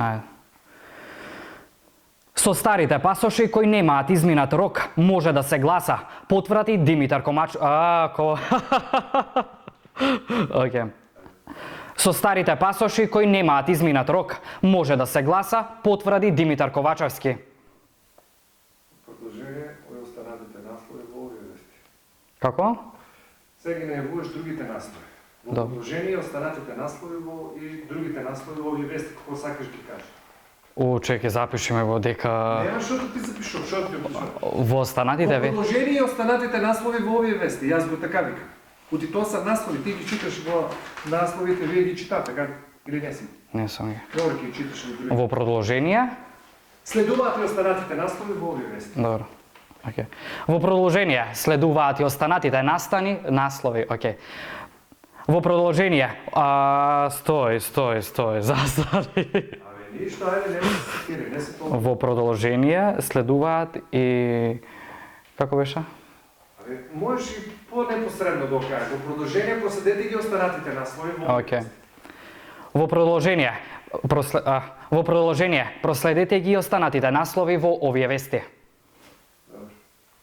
Ајде. Со старите пасоши кои немаат изминат рок, може да се гласа, потврди Димитар Комач... Океј. Со старите пасоши кои немаат изминат рок, може да се гласа, потврди Димитар Ковачевски. Продолжение кои останатите наслови во овие вести. Како? Сега не јавуваш другите наслови. Во продолжение останатите наслови и другите наслови во овие вести, како сакаш ги кажеш. Чеки, запишеме го дека... Нема што ти запишувам, што ти опишувам? Во останатите Во продолжение останатите наслови во овие вести, јас го така викам. Оти тоа се наслови, ти ги читаш во насловите, вие ги читате, така или не си? Не сум ги. Добро, ги читаш во други. Во продолжение? Следуваат и останатите наслови во овие вести. Добро. Океј. Во продолжение следуваат и останатите наслови, океј. Во продолжение, стој, застани. Ништо, ајде, не се цитири, не се тоа. Во продолжение следуваат и... Како беше? Можеш и по-непосредно да кажеш. Во продолжение проследете ги останатите наслови во Океј. Во продолжение проследете ги останатите наслови во овие вести.